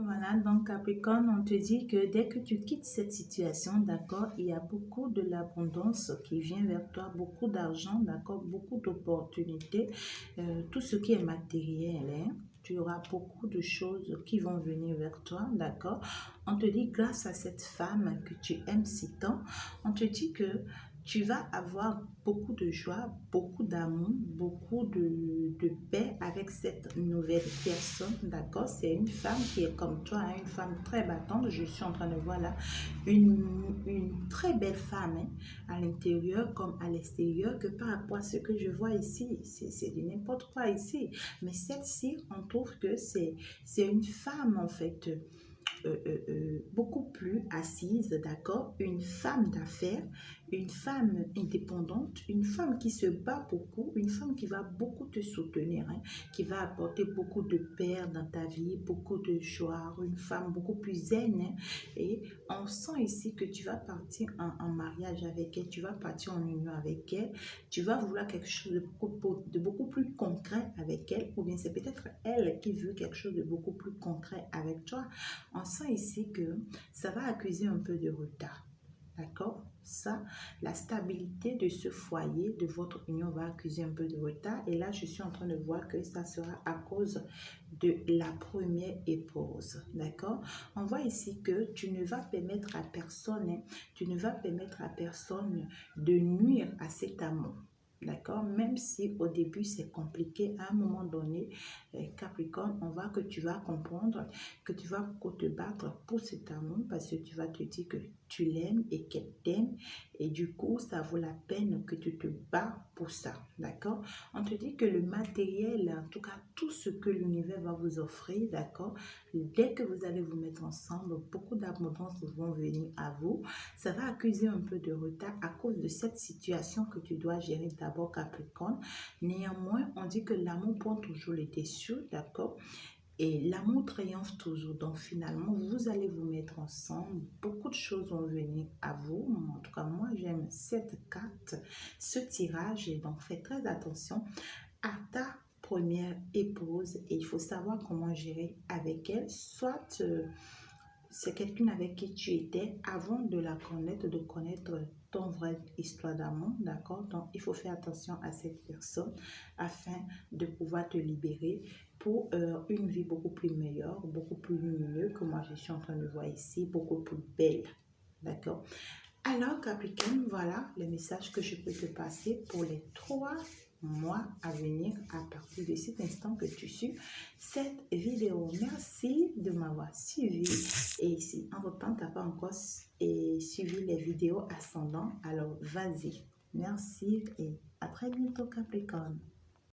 Voilà, donc Capricorne, on te dit que dès que tu quittes cette situation, d'accord, il y a beaucoup de l'abondance qui vient vers toi, beaucoup d'argent, d'accord, beaucoup d'opportunités, tout ce qui est matériel, hein. Tu auras beaucoup de choses qui vont venir vers toi, d'accord. On te dit grâce à cette femme que tu aimes si tant, on te dit que tu vas avoir beaucoup de joie, beaucoup d'amour, beaucoup de paix avec cette nouvelle personne, d'accord? C'est une femme qui est comme toi, hein, une femme très battante. Je suis en train de voir là une très belle femme, hein, à l'intérieur comme à l'extérieur, que par rapport à ce que je vois ici, c'est de n'importe quoi ici. Mais celle-ci, on trouve que c'est une femme, en fait, beaucoup plus assise, d'accord? Une femme d'affaires, une femme indépendante, une femme qui se bat beaucoup, une femme qui va beaucoup te soutenir, hein, qui va apporter beaucoup de paix dans ta vie, beaucoup de joie, une femme beaucoup plus zen, hein. Et on sent ici que tu vas partir en mariage avec elle, tu vas partir en union avec elle, tu vas vouloir quelque chose de beaucoup plus concret avec elle, ou bien c'est peut-être elle qui veut quelque chose de beaucoup plus concret avec toi. On sent ici que ça va accuser un peu de retard. D'accord? Ça, la stabilité de ce foyer, de votre union va accuser un peu de retard. Et là, je suis en train de voir que ça sera à cause de la première épouse. D'accord? On voit ici que tu ne vas permettre à personne, hein, tu ne vas permettre à personne de nuire à cet amour. D'accord? Même si au début c'est compliqué, à un moment donné, Capricorne, on voit que tu vas comprendre que tu vas beaucoup te battre pour cet amour parce que tu vas te dire que tu l'aimes et qu'elle t'aime et du coup, ça vaut la peine que tu te bats pour ça, d'accord? On te dit que le matériel, en tout cas, tout ce que l'univers va vous offrir, d'accord? Dès que vous allez vous mettre ensemble, beaucoup d'abondance vont venir à vous. Ça va accuser un peu de retard à cause de cette situation que tu dois gérer d'abord, Capricorne. Néanmoins, on dit que l'amour prend toujours les dessus, d'accord? Et l'amour triomphe toujours. Donc finalement, vous allez vous mettre ensemble. Beaucoup de choses vont venir à vous. En tout cas, moi, j'aime cette carte, ce tirage. Et donc, faites très attention à ta première épouse. Et il faut savoir comment gérer avec elle. Soit c'est quelqu'un avec qui tu étais avant de la connaître, de connaître ton vrai histoire d'amour, d'accord? Donc, il faut faire attention à cette personne afin de pouvoir te libérer pour une vie beaucoup plus meilleure, beaucoup plus lumineuse que moi je suis en train de voir ici, beaucoup plus belle, d'accord? Alors, Capricorne, voilà le message que je peux te passer pour les 3 mois à venir à partir de cet instant que tu suis cette vidéo. Merci de m'avoir suivi. Et si entre-temps, tu n'as pas encore suivi les vidéos ascendantes, alors vas-y. Merci et à très bientôt, Capricorne.